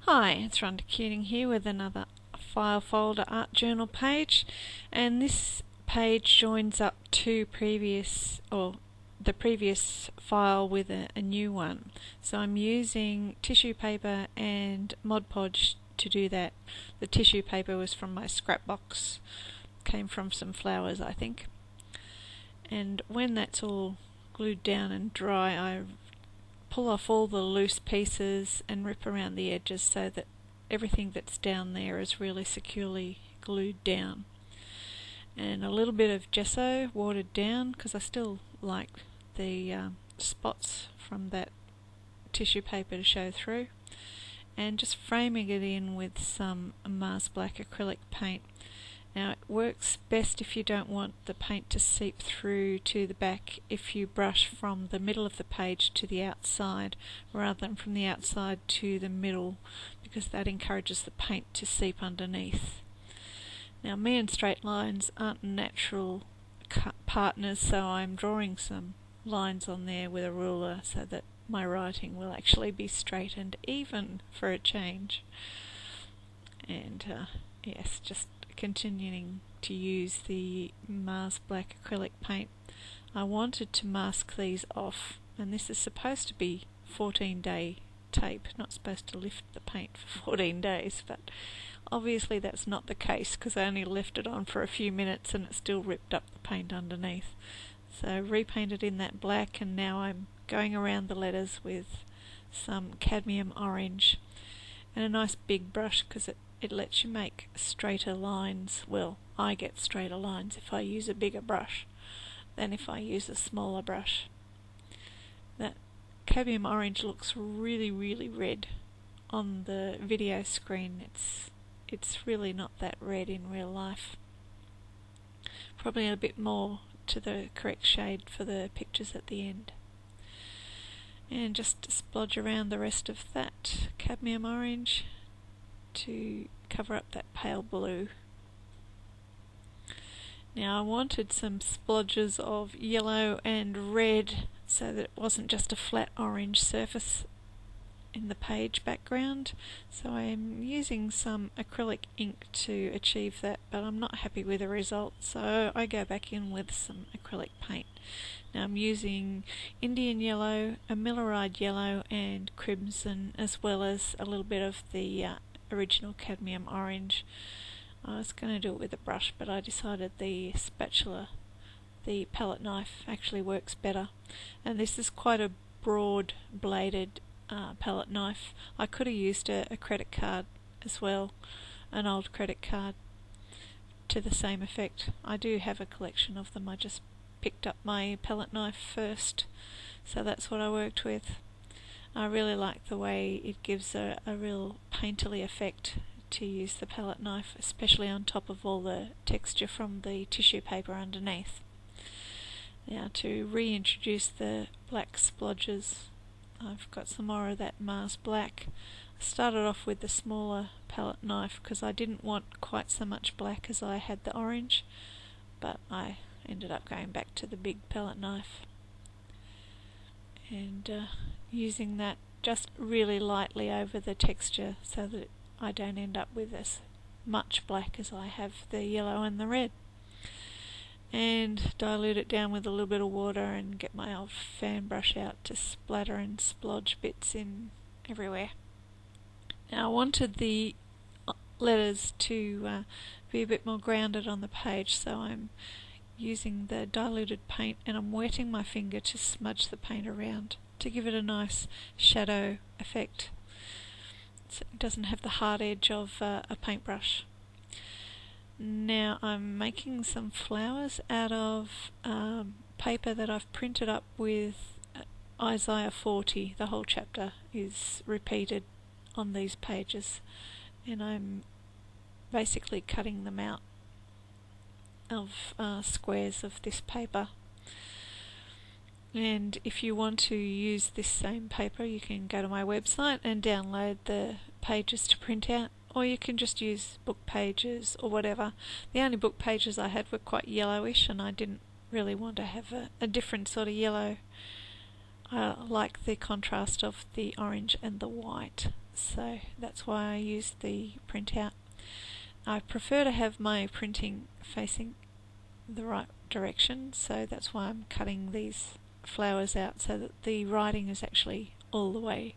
Hi, it's Rhonda Keating here with another file folder art journal page, and this page joins up two the previous file with a new one. So I'm using tissue paper and Mod Podge to do that. The tissue paper was from my scrap box, came from some flowers I think. And when that's all glued down and dry, I pull off all the loose pieces and rip around the edges so that everything that's down there is really securely glued down. And a little bit of gesso watered down because I still like the spots from that tissue paper to show through, and just framing it in with some Mars Black acrylic paint. Now it works best if you don't want the paint to seep through to the back if you brush from the middle of the page to the outside rather than from the outside to the middle, because that encourages the paint to seep underneath. Now me and straight lines aren't natural partners, so I'm drawing some lines on there with a ruler so that my writing will actually be straight and even for a change. And yes, just continuing to use the Mars Black acrylic paint. I wanted to mask these off, and this is supposed to be 14-day tape, not supposed to lift the paint for 14 days, but obviously that's not the case because I only left it on for a few minutes and it still ripped up the paint underneath. So repainted in that black, and now I'm going around the letters with some cadmium orange and a nice big brush because it lets you make straighter lines. Well, I get straighter lines if I use a bigger brush than if I use a smaller brush. That cadmium orange looks really red on the video screen. It's really not that red in real life. Probably a bit more to the correct shade for the pictures at the end. And just splodge around the rest of that cadmium orange to cover up that pale blue. Now I wanted some splodges of yellow and red so that it wasn't just a flat orange surface in the page background, so I'm using some acrylic ink to achieve that, but I'm not happy with the result, so I go back in with some acrylic paint. Now I'm using Indian yellow, a millerite yellow and crimson, as well as a little bit of the original cadmium orange. I was going to do it with a brush, but I decided the spatula, the palette knife, actually works better. And this is quite a broad bladed palette knife. I could have used a credit card as well, an old credit card, to the same effect. I do have a collection of them. I just picked up my palette knife first, so that's what I worked with. I really like the way it gives a real painterly effect to use the palette knife, especially on top of all the texture from the tissue paper underneath. Now to reintroduce the black splodges, I've got some more of that Mars Black. I started off with the smaller palette knife because I didn't want quite so much black as I had the orange, but I ended up going back to the big palette knife and using that just really lightly over the texture so that I don't end up with as much black as I have the yellow and the red. And dilute it down with a little bit of water and get my old fan brush out to splatter and splodge bits in everywhere. Now I wanted the letters to be a bit more grounded on the page, so I'm using the diluted paint and I'm wetting my finger to smudge the paint around to give it a nice shadow effect, so it doesn't have the hard edge of a paintbrush. Now I'm making some flowers out of paper that I've printed up with Isaiah 40. The whole chapter is repeated on these pages, and I'm basically cutting them out of squares of this paper. And if you want to use this same paper, you can go to my website and download the pages to print out, or you can just use book pages or whatever. The only book pages I had were quite yellowish, and I didn't really want to have a different sort of yellow. I like the contrast of the orange and the white, so that's why I use the printout. I prefer to have my printing facing the right direction, so that's why I'm cutting these flowers out so that the writing is actually all the way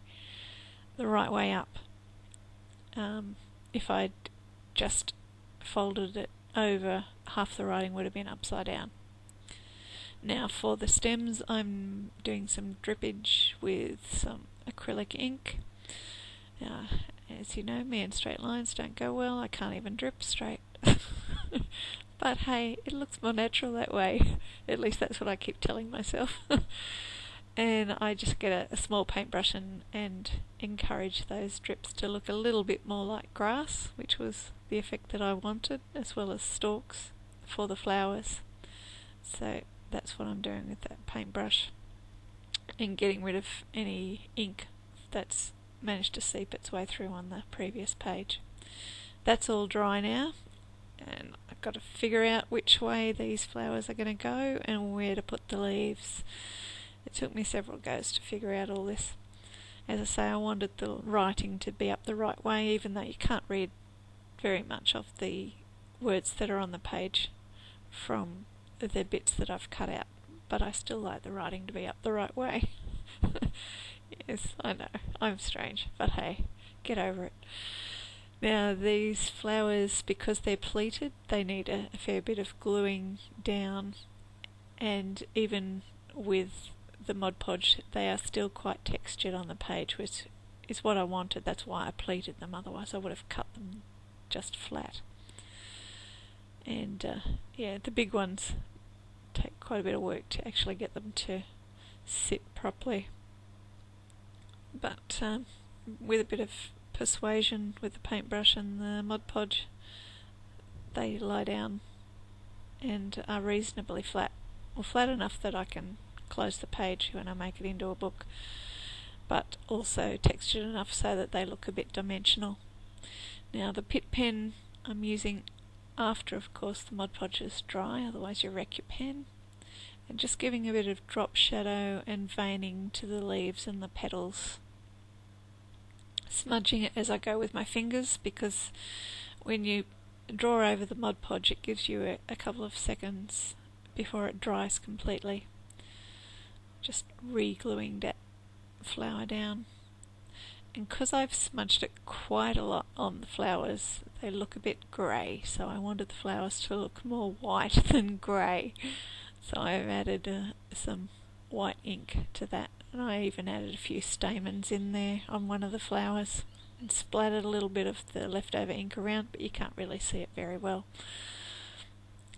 the right way up. If I'd just folded it over, half the writing would have been upside down. Now for the stems, I'm doing some drippage with some acrylic ink. As you know, me and straight lines don't go well. I can't even drip straight. But hey, it looks more natural that way. At least that's what I keep telling myself. And I just get a small paintbrush and encourage those drips to look a little bit more like grass, which was the effect that I wanted, as well as stalks for the flowers. So that's what I'm doing with that paintbrush, and getting rid of any ink that's managed to seep its way through on the previous page. That's all dry now, and I've got to figure out which way these flowers are going to go and where to put the leaves. It took me several goes to figure out all this. As I say, I wanted the writing to be up the right way, even though you can't read very much of the words that are on the page from the bits that I've cut out, but I still like the writing to be up the right way. Yes, I know, I'm strange, but hey, get over it. Now these flowers, because they're pleated, they need a fair bit of gluing down, and even with the Mod Podge, they are still quite textured on the page, which is what I wanted. That's why I pleated them, otherwise I would have cut them just flat. And yeah, the big ones take quite a bit of work to actually get them to sit properly. But with a bit of persuasion with the paintbrush and the Mod Podge, they lie down and are reasonably flat, or flat enough that I can close the page when I make it into a book, but also textured enough so that they look a bit dimensional. Now the pit pen I'm using after, of course, the Mod Podge is dry, otherwise you wreck your pen, and just giving a bit of drop shadow and veining to the leaves and the petals, smudging it as I go with my fingers, because when you draw over the Mod Podge it gives you a couple of seconds before it dries completely. Just re-gluing that flower down, and because I've smudged it quite a lot on the flowers, they look a bit grey, so I wanted the flowers to look more white than grey, so I've added some white ink to that, and I even added a few stamens in there on one of the flowers and splattered a little bit of the leftover ink around, but you can't really see it very well.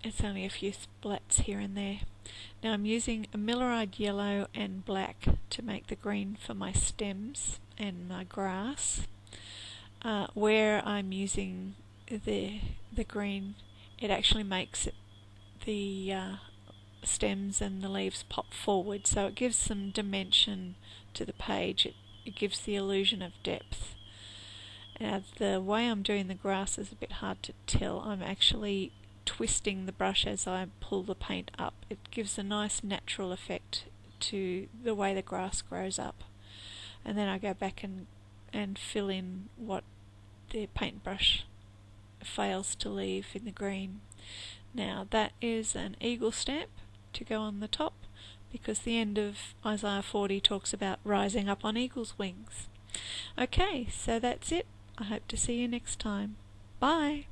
It's only a few splats here and there. Now I'm using a millerite yellow and black to make the green for my stems and my grass. Where I'm using the green, it actually makes the stems and the leaves pop forward, so it gives some dimension to the page. It gives the illusion of depth. Now the way I'm doing the grass is a bit hard to tell. I'm actually twisting the brush as I pull the paint up. It gives a nice natural effect to the way the grass grows up, and then I go back and fill in what the paintbrush fails to leave in the green. Now that is an eagle stamp to go on the top, because the end of Isaiah 40 talks about rising up on eagle's wings. Okay, so that's it. I hope to see you next time. Bye!